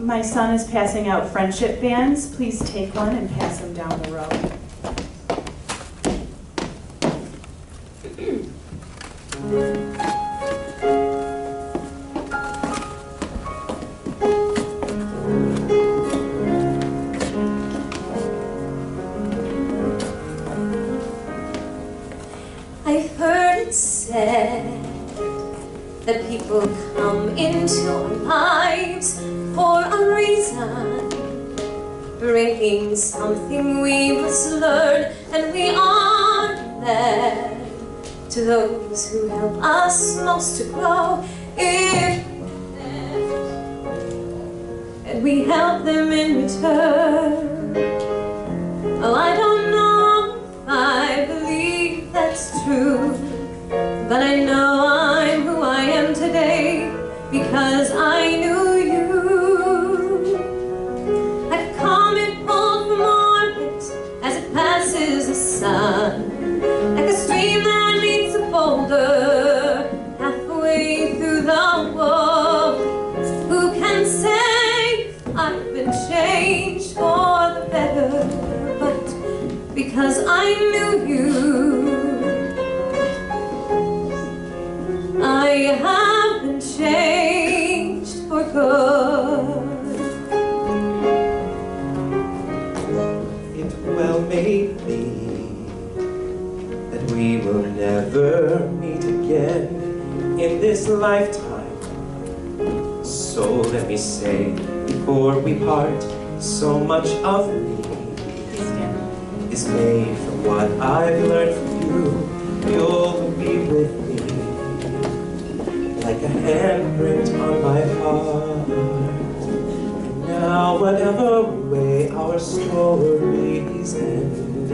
My son is passing out friendship bands. Please take one and pass them down the road. I've heard it said that people come into our lives for a reason, bringing something we must learn, and we are led to those who help us most to grow. If and we help them in return. Oh, I don't know if I believe that's true, but I know I'm who I am today because I knew you. I've come and pulled from orbit as it passes the sun, like a stream that meets a boulder halfway through the world. Who can say I've been changed for the better? But because I knew you, I have been changed for good. It well may be that we will never meet again in this lifetime. So let me say before we part, so much of me is made from what I've learned from you. You'll be with me like a handprint on my heart. And now whatever way our stories end,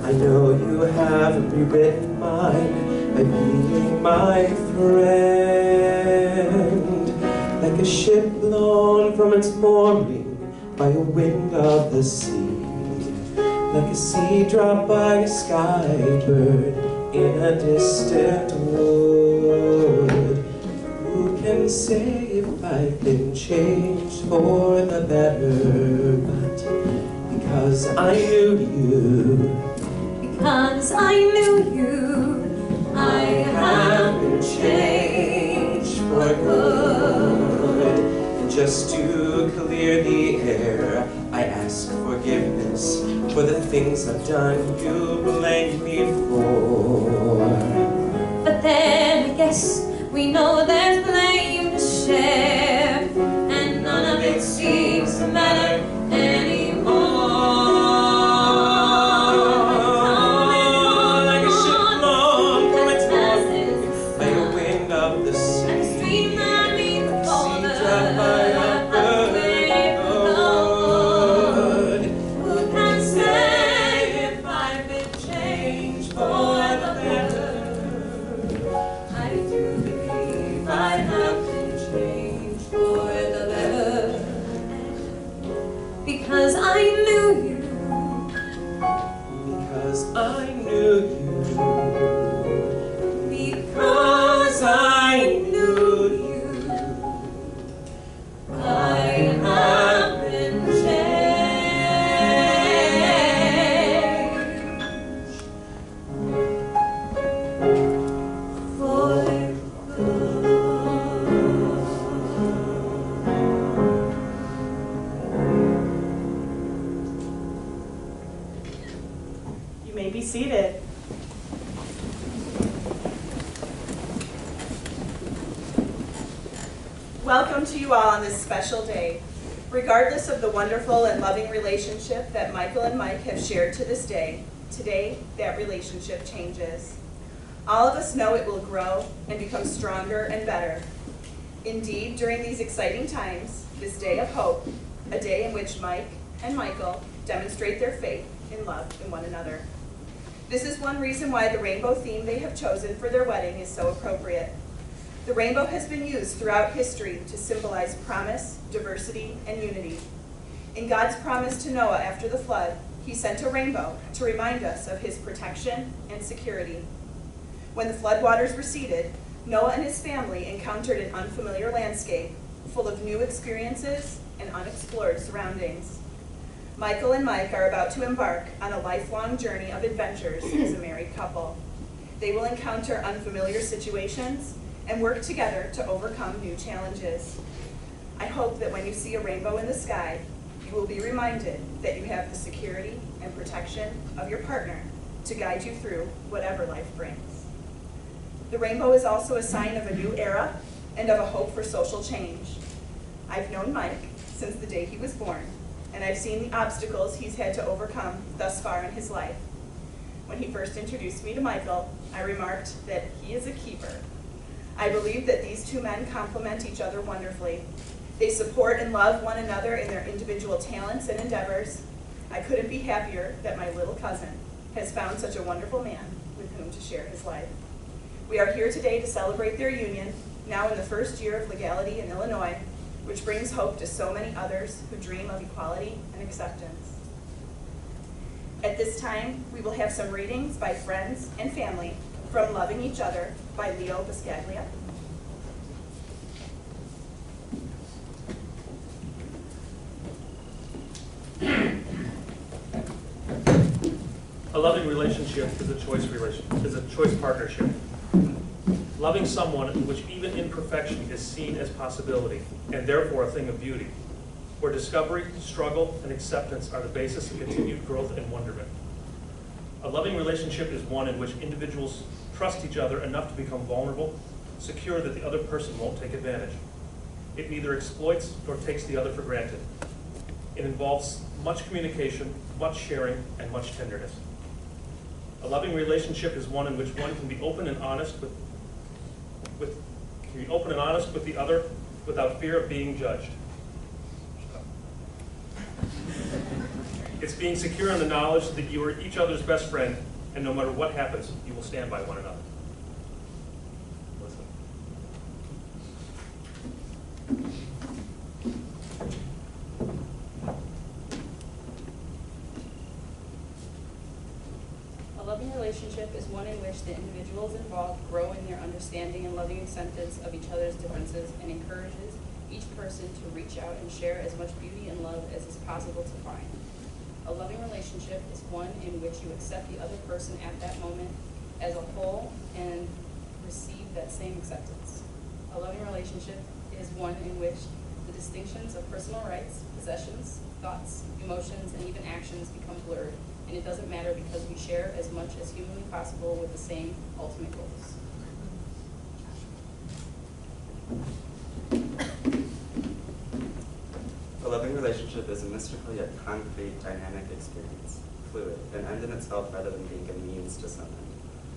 I know you have rewritten mine by being my friend. Like a ship blown from its mooring by a wind of the sea, like a sea drop by a sky bird in a distant wood. Who can say if I've been changed for the better? But because I knew you, because I knew you, I have been changed for good. And just to clear the air, I ask forgiveness for the things I've done you blame me for. But then I guess we know there's blame to share, and none of it seems to matter anymore. Like a ship blown from its mooring by a wind of the sea, and a stream that meets the boulder drop by a bird of wood. Who can say if I've been changed for the better? I do believe I have been changed for the better, because I knew you. Because I knew you. Because I knew you, I have been changed for good. You may be seated. Welcome to you all on this special day. Regardless of the wonderful and loving relationship that Michael and Mike have shared to this day, today that relationship changes. All of us know it will grow and become stronger and better. Indeed, during these exciting times, this day of hope, a day in which Mike and Michael demonstrate their faith in love in one another. This is one reason why the rainbow theme they have chosen for their wedding is so appropriate. The rainbow has been used throughout history to symbolize promise, diversity, and unity. In God's promise to Noah after the flood, he sent a rainbow to remind us of his protection and security. When the floodwaters receded, Noah and his family encountered an unfamiliar landscape, full of new experiences and unexplored surroundings. Michael and Mike are about to embark on a lifelong journey of adventures as a married couple. They will encounter unfamiliar situations and work together to overcome new challenges. I hope that when you see a rainbow in the sky, you will be reminded that you have the security and protection of your partner to guide you through whatever life brings. The rainbow is also a sign of a new era and of a hope for social change. I've known Mike since the day he was born, and I've seen the obstacles he's had to overcome thus far in his life. When he first introduced me to Michael, I remarked that he is a keeper. I believe that these two men complement each other wonderfully. They support and love one another in their individual talents and endeavors. I couldn't be happier that my little cousin has found such a wonderful man with whom to share his life. We are here today to celebrate their union, now in the first year of legality in Illinois, which brings hope to so many others who dream of equality and acceptance. At this time, we will have some readings by friends and family from Loving Each Other by Leo Biscaglia. A loving relationship is a choice partnership. Loving someone in which even imperfection is seen as possibility, and therefore a thing of beauty, where discovery, struggle, and acceptance are the basis of continued growth and wonderment. A loving relationship is one in which individuals trust each other enough to become vulnerable, secure that the other person won't take advantage. It neither exploits nor takes the other for granted. It involves much communication, much sharing, and much tenderness. A loving relationship is one in which one can be open and honest with the other without fear of being judged. It's being secure in the knowledge that you are each other's best friend, and no matter what happens, you will stand by one another. Listen. A loving relationship is one in which the individuals involved grow in their understanding and loving acceptance of each other's differences and encourages each person to reach out and share as much beauty and love as is possible to find. A loving relationship is one in which you accept the other person at that moment as a whole and receive that same acceptance. A loving relationship is one in which the distinctions of personal rights, possessions, thoughts, emotions, and even actions become blurred, and it doesn't matter because we share as much as humanly possible with the same ultimate goals. A loving relationship is a mystical yet concrete, dynamic experience, fluid, an end in itself rather than being a means to some end,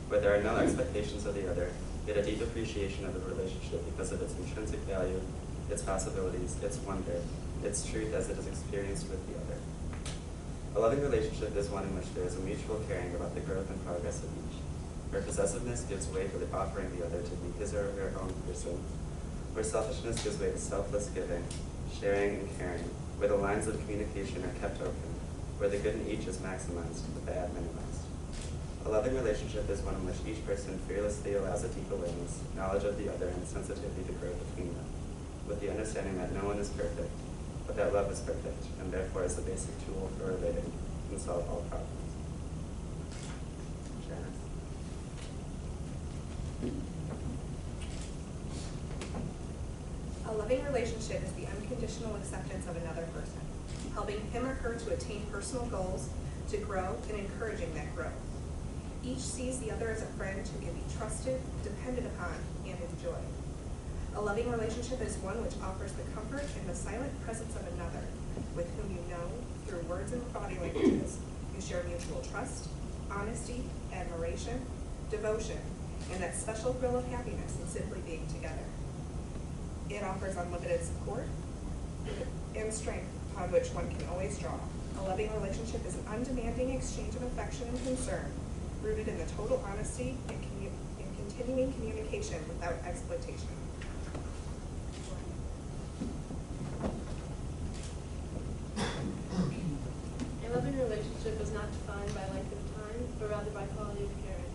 where there are no expectations of the other, yet a deep appreciation of the relationship because of its intrinsic value, its possibilities, its wonder, its truth as it is experienced with the other. A loving relationship is one in which there is a mutual caring about the growth and progress of each, where possessiveness gives way to the offering the other to be his or her own person, where selfishness gives way to selfless giving, sharing and caring, where the lines of communication are kept open, where the good in each is maximized, the bad minimized. A loving relationship is one in which each person fearlessly allows a deep awareness, knowledge of the other, and sensitivity to grow between them, with the understanding that no one is perfect, but that love is perfect, and therefore is the basic tool for relating and solve all problems. Janice. A loving relationship is the unconditional acceptance of another person, helping him or her to attain personal goals, to grow, and encouraging that growth. Each sees the other as a friend who can be trusted, depended upon, and enjoyed. A loving relationship is one which offers the comfort in the silent presence of another, with whom you know, through words and body languages, you share mutual trust, honesty, admiration, devotion, and that special thrill of happiness in simply being together. It offers unlimited support and strength upon which one can always draw. A loving relationship is an undemanding exchange of affection and concern, rooted in the total honesty and continuing communication without exploitation. A loving relationship is not defined by length of time, but rather by quality of caring.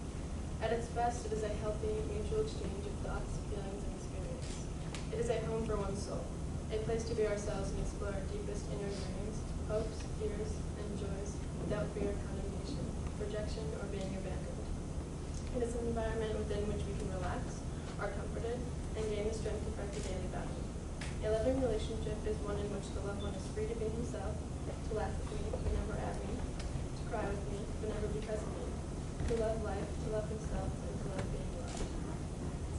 At its best, it is a healthy, mutual exchange of thoughts, feelings, and experience. It is a home for one's soul. a place to be ourselves and explore our deepest inner yearnings, hopes, fears, and joys without fear of condemnation, projection, or being abandoned. It is an environment within which we can relax, are comforted, and gain the strength to fight the daily battle. A loving relationship is one in which the loved one is free to be himself, to laugh with me, but never at me, to cry with me, but never because of me, to love life, to love himself, and to love being loved.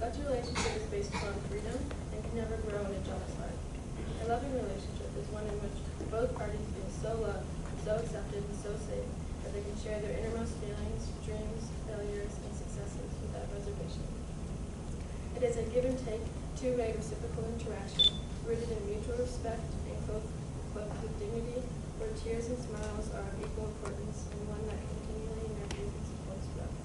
Such a relationship is based upon freedom and can never grow in a jealous heart. A loving relationship is one in which both parties feel so loved, so accepted, and so safe that they can share their innermost feelings, dreams, failures, and successes without reservation. It is a give and take, two-way reciprocal interaction rooted in mutual respect and clothed with dignity, where tears and smiles are of equal importance and one that continually nurtures and supports growth.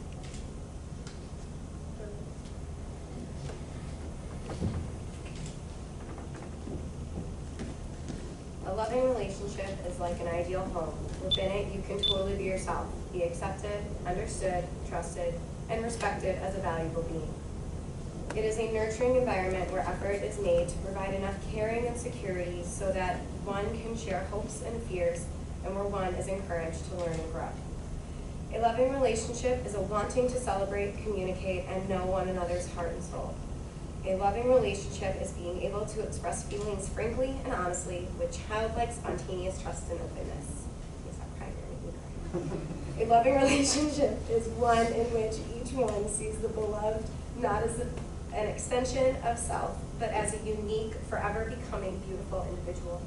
A loving relationship is like an ideal home. Within it, you can totally be yourself, be accepted, understood, trusted, and respected as a valuable being. It is a nurturing environment where effort is made to provide enough caring and security so that one can share hopes and fears, and where one is encouraged to learn and grow. A loving relationship is a wanting to celebrate, communicate, and know one another's heart and soul. A loving relationship is being able to express feelings frankly and honestly with childlike, spontaneous trust and openness. A loving relationship is one in which each one sees the beloved not as an extension of self, but as a unique, forever becoming beautiful individual.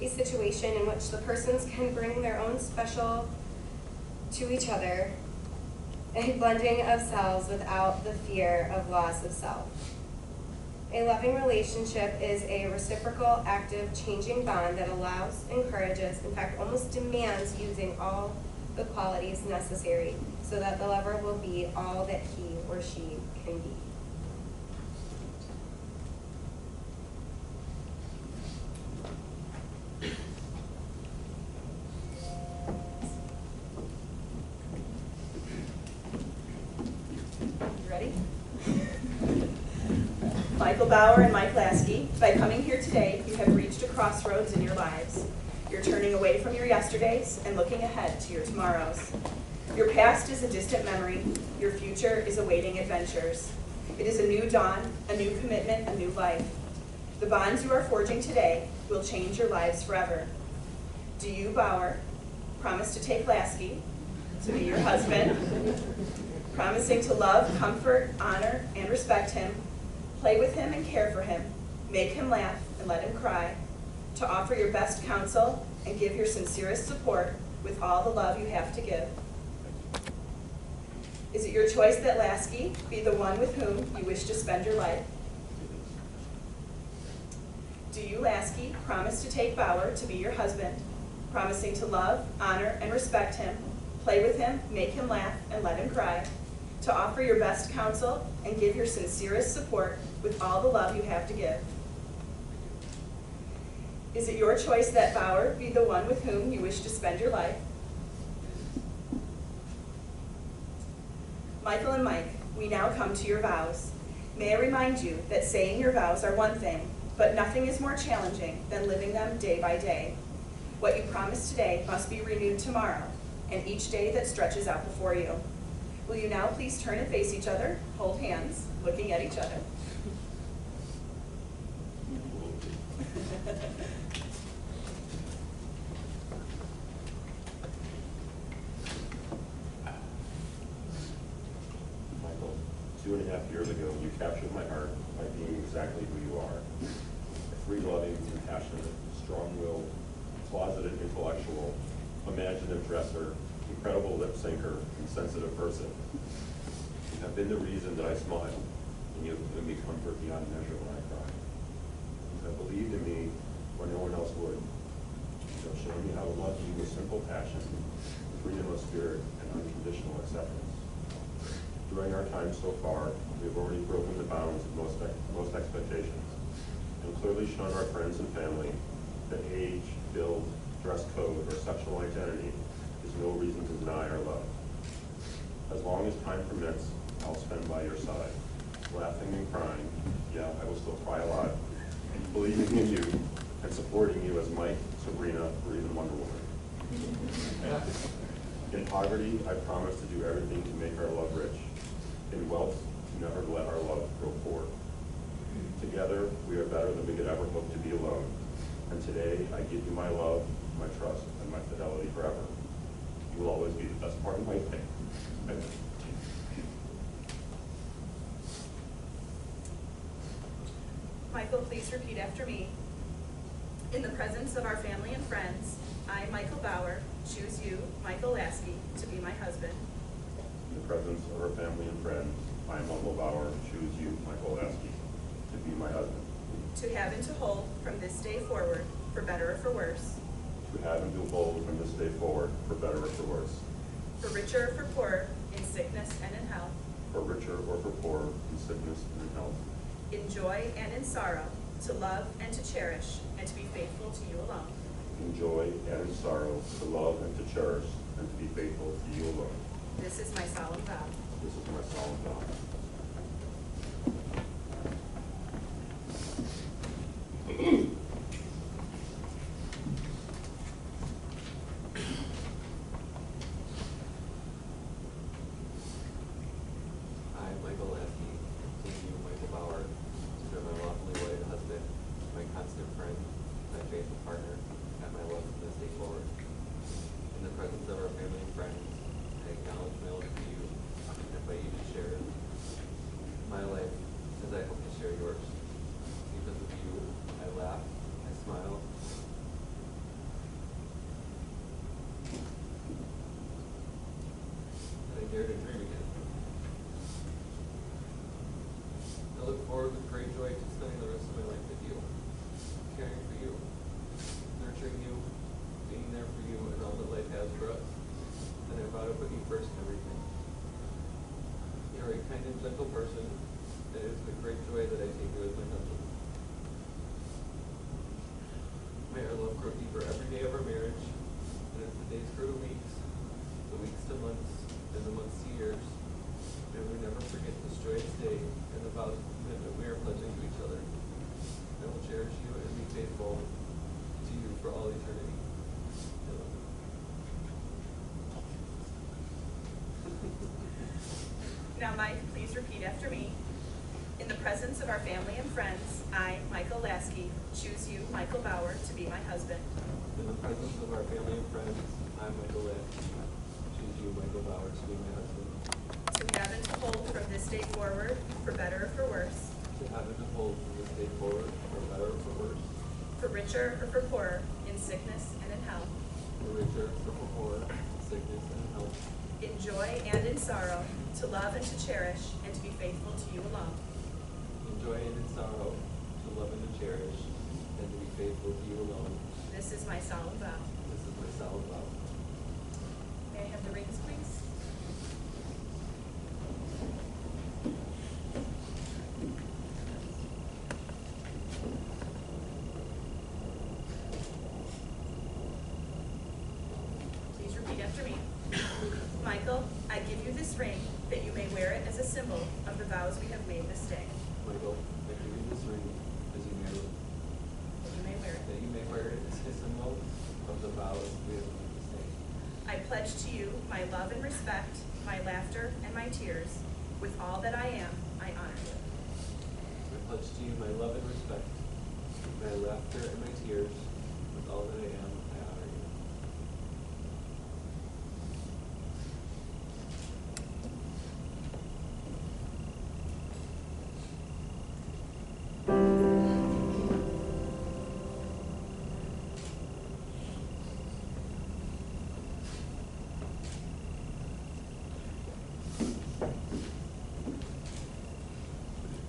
A situation in which the persons can bring their own special to each other, a blending of selves without the fear of loss of self. A loving relationship is a reciprocal, active, changing bond that allows, encourages, in fact, almost demands using all the qualities necessary so that the lover will be all that he or she can be. Michael Bauer and Mike Lasky, by coming here today, you have reached a crossroads in your lives. You're turning away from your yesterdays and looking ahead to your tomorrows. Your past is a distant memory. Your future is awaiting adventures. It is a new dawn, a new commitment, a new life. The bonds you are forging today will change your lives forever. Do you, Bauer, promise to take Lasky to be your husband, promising to love, comfort, honor, and respect him, play with him and care for him, make him laugh and let him cry, to offer your best counsel and give your sincerest support with all the love you have to give? Is it your choice that Lasky be the one with whom you wish to spend your life? Do you, Lasky, promise to take Bauer to be your husband, promising to love, honor, and respect him, play with him, make him laugh, and let him cry, to offer your best counsel and give your sincerest support with all the love you have to give? Is it your choice that Bauer be the one with whom you wish to spend your life? Michael and Mike, we now come to your vows. May I remind you that saying your vows are one thing, but nothing is more challenging than living them day by day. What you promise today must be renewed tomorrow, and each day that stretches out before you. Will you now please turn and face each other, hold hands, looking at each other? Michael, 2.5 years ago, you captured my heart by being exactly who you are. A free, loving, compassionate, strong-willed, closeted intellectual, imaginative dresser, incredible lip syncer, and sensitive person. You have been the reason that I smile, and you have given me comfort beyond measure when I cry. You have believed in me when no one else would. You have shown me how to love you with simple passion, freedom of spirit, and unconditional acceptance. During our time so far, we have already broken the bounds of most expectations, and clearly shown our friends and family that age, build, dress code, or sexual identity is no reason to deny our love. As long as time permits, I'll spend by your side, laughing and crying. Yeah, I will still cry a lot, believing in you, supporting you as Mike, Sabrina, or even Wonder Woman. In poverty, I promise to do everything to make our love rich. In wealth, to never let our love grow poor. Together, we are better than we could ever hope to be alone. And today, I give you my love, my trust, and my fidelity forever. You will always be the best part of my day. Michael, please repeat after me. In the presence of our family and friends, I, Michael Bauer, choose you, Michael Lasky, to be my husband. In the presence of our family and friends, I, Michael Bauer, choose you, Michael Lasky, to be my husband. To have and to hold from this day forward, for better or for worse. To have and to hold from this day forward, for better or for worse. For richer or for poorer, in sickness and in health. For richer or for poorer, in sickness and in health. In joy and in sorrow, to love and to cherish, and to be faithful to you alone. In joy and in sorrow, to love and to cherish, and to be faithful to you alone. This is my solemn vow. This is my solemn vow. I, Michael Lasky, choose you, Michael Bauer, to be my lawfully wedded husband, my constant friend, my faithful partner, and my love from this day forward. In the presence of our family and friends, I acknowledge my love for you and invite you to share my life as I hope to share yours. Because of you, I laugh, I smile, and I dare to dream again. I look forward with great joy to spending the rest of my life with you, caring for you, nurturing you, being there for you in all that life has for us, and I vow to put you first in everything. You are a kind and gentle person, and it is with great joy that I take you as my husband. May our love grow deeper every day of our marriage, and as the days grow to weeks, the weeks to months, and the months to years, may we never forget this joyous day and the vows of commitment we are pledging to each other. I will cherish you and be faithful to you for all eternity. I love you. Now, Mike, please repeat after me. In the presence of our family and friends, I, Michael Lasky, choose you, Michael Bauer, to be my husband. In the presence of our family and friends, I, Michael Lasky, choose you, Michael Bauer, to be my husband. To have and to hold from this day forward, for better or for worse. To have and to hold from this day forward, for better or for worse. For richer or for poorer, in sickness and in health. For richer or for poorer, in sickness and in health. In joy and in sorrow, to love and to cherish, and to be faithful to you alone. In joy and in sorrow, to love and to cherish, and to be faithful to you alone. This is my solemn vow. This is my solemn vow. May I have the rings, please? Please repeat after me. Michael, I give you this ring that you may wear it as a symbol of the vows we have made this day. Michael, I give you this ring as you may, That you may wear it. that you may wear it as a symbol of the vows we have made this day. I pledge to you my love and respect, my laughter and my tears. With all that I am, I honor you. I pledge to you my love and respect, my laughter and my tears. With all that I am, I honor you.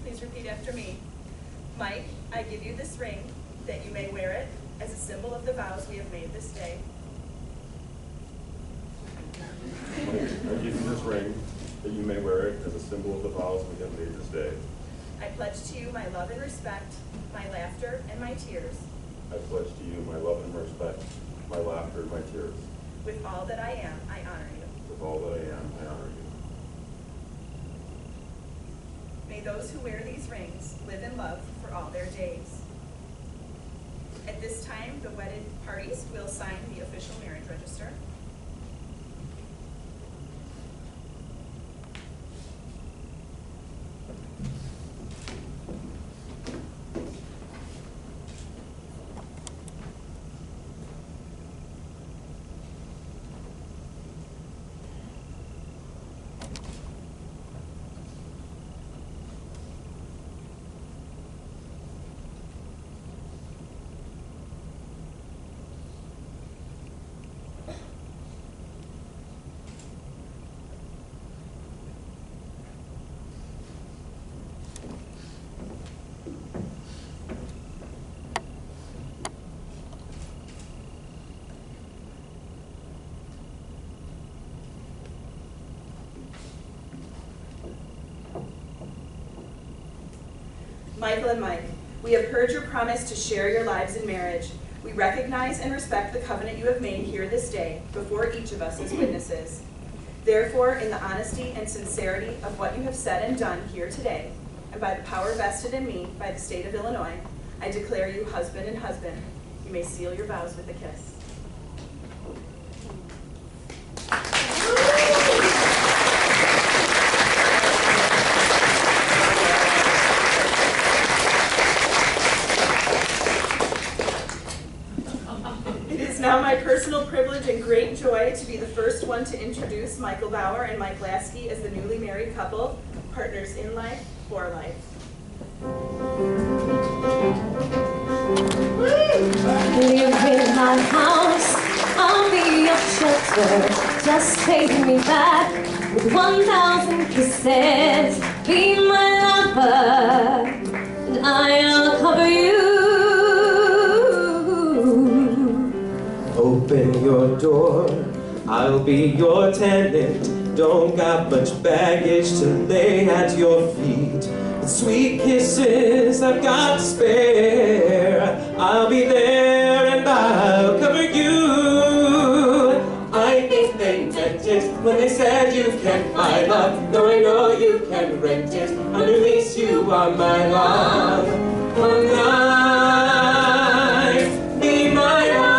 Please repeat after me. Mike, I give you this ring that you may wear it as a symbol of the vows we have made this day. I give you this ring, that you may wear it as a symbol of the vows we have made this day. I pledge to you my love and respect, my laughter and my tears. I pledge to you my love and respect, my laughter and my tears. With all that I am, I honor you. With all that I am, I honor you. May those who wear these rings live in love for all their days. At this the wedded parties will sign the official marriage register. Michael and Mike, we have heard your promise to share your lives in marriage. We recognize and respect the covenant you have made here this day before each of us as witnesses. Therefore, in the honesty and sincerity of what you have said and done here today, and by the power vested in me by the state of Illinois, I declare you husband and husband. You may seal your vows with a kiss. Now my personal privilege and great joy to be the first one to introduce Michael Bauer and Mike Lasky as the newly married couple, partners in life, for life. Live in my house, I'll be your shelter. Just take me back with 1,000 kisses. Be my lover, and I'll cover you. Open your door, I'll be your tenant. Don't got much baggage to lay at your feet. With sweet kisses I've got to spare. I'll be there and I'll cover you. I think they meant it when they said you kept my love. Though I know you can rent it, under lease you are my love. One night, be my love.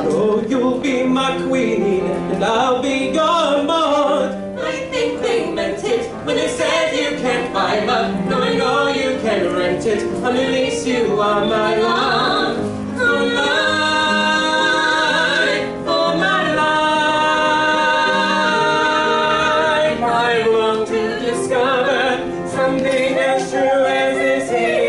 Oh, you'll be my queen, and I'll be your lord. I think they meant it when they said you can't buy love. No, I know you can rent it, under lease you are my love. Oh, my life, I long to discover something as true as this is.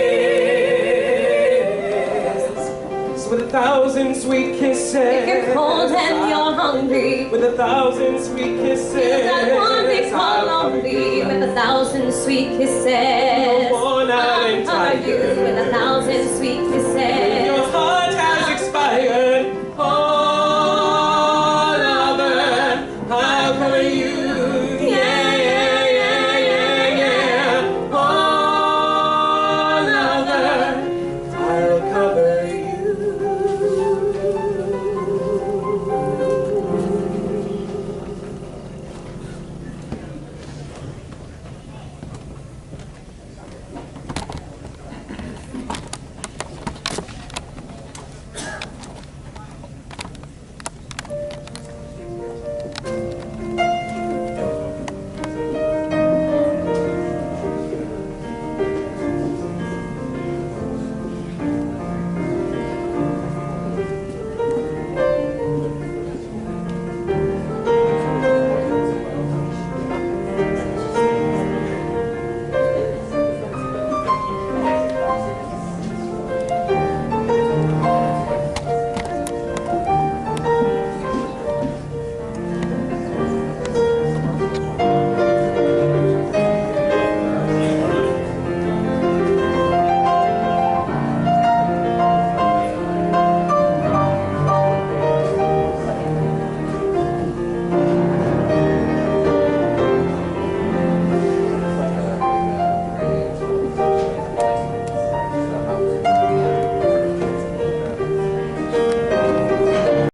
So with 1,000 sweet kisses, if you're cold and you're hungry, with 1,000 sweet kisses, that one big call on me, with 1,000 sweet kisses, worn out and I'll cover you tired, with 1,000 sweet kisses.